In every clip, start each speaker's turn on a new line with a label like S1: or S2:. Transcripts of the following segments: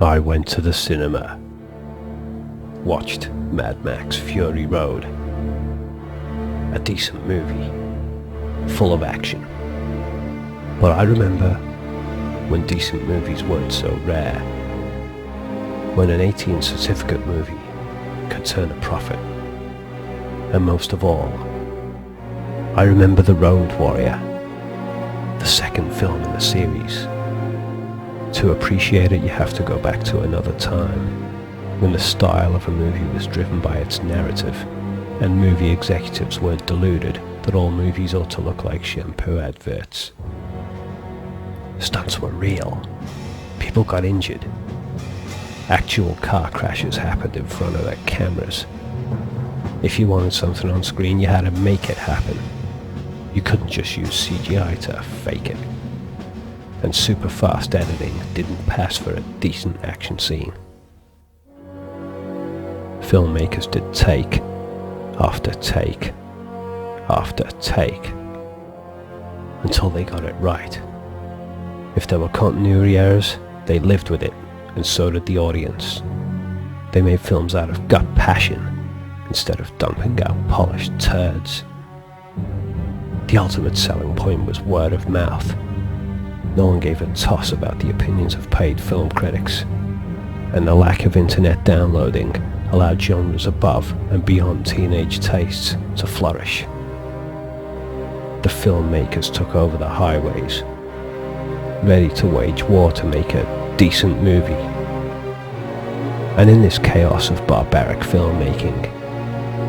S1: I went to the cinema, watched Mad Max Fury Road, a decent movie, full of action. But I remember when decent movies weren't so rare, when an 18 certificate movie could turn a profit. And most of all, I remember The Road Warrior, the second film in the series. To appreciate it, you have to go back to another time, when the style of a movie was driven by its narrative, and movie executives weren't deluded that all movies ought to look like shampoo adverts. Stunts were real. People got injured. Actual car crashes happened in front of their cameras. If you wanted something on screen, you had to make it happen. You couldn't just use CGI to fake it. And super fast editing didn't pass for a decent action scene. Filmmakers did take after take after take until they got it right. If there were continuity errors, they lived with it, and so did the audience. They made films out of gut passion instead of dumping out polished turds. The ultimate selling point was word of mouth. No one gave a toss about the opinions of paid film critics, and the lack of internet downloading allowed genres above and beyond teenage tastes to flourish. The filmmakers took over the highways, ready to wage war to make a decent movie. And in this chaos of barbaric filmmaking,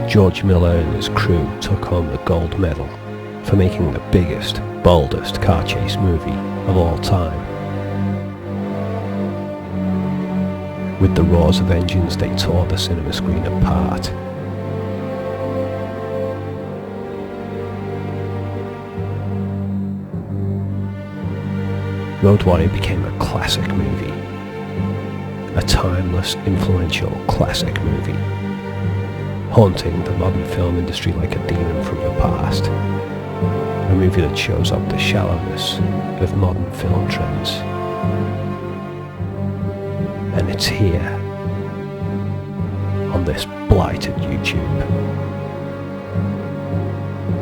S1: George Miller and his crew took home the gold medal for making the biggest, boldest car chase movie of all time. With the roars of engines, they tore the cinema screen apart. Road Warrior became a classic movie. A timeless, influential classic movie, haunting the modern film industry like a demon from the past. A movie that shows up the shallowness of modern film trends. And it's here, on this blighted YouTube,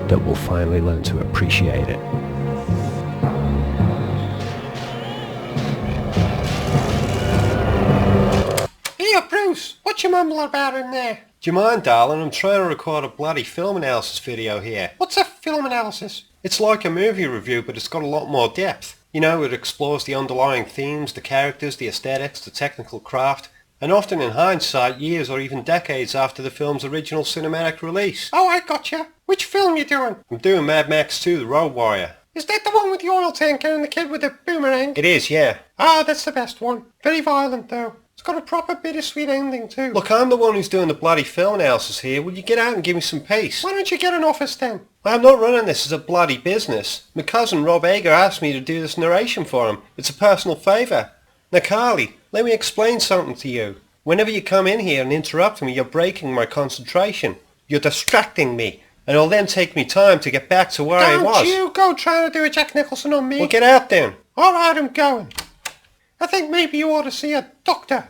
S1: that we'll finally learn to appreciate it.
S2: Here, Bruce, what you mumbling about in there?
S3: Do you mind, darling? I'm trying to record a bloody film analysis video here.
S2: What's a film analysis?
S3: It's like a movie review, but it's got a lot more depth. You know, it explores the underlying themes, the characters, the aesthetics, the technical craft, and often in hindsight, years or even decades after the film's original cinematic release.
S2: Oh, I gotcha. Which film you doing?
S3: I'm doing Mad Max 2, The Road Warrior.
S2: Is that the one with the oil tanker and the kid with the boomerang?
S3: It is, yeah.
S2: Ah, that's the best one. Very violent, though. It's got a proper bittersweet ending, too.
S3: Look, I'm the one who's doing the bloody film analysis here. Will you get out and give me some peace?
S2: Why don't you get an office, then?
S3: I'm not running this as a bloody business. My cousin Rob Ager asked me to do this narration for him. It's a personal favour. Now, Carly, let me explain something to you. Whenever you come in here and interrupt me, you're breaking my concentration. You're distracting me, and it'll then take me time to get back to where I was.
S2: Don't you go trying to do a Jack Nicholson on me.
S3: Well, get out then.
S2: All right, I'm going. I think maybe you ought to see a doctor.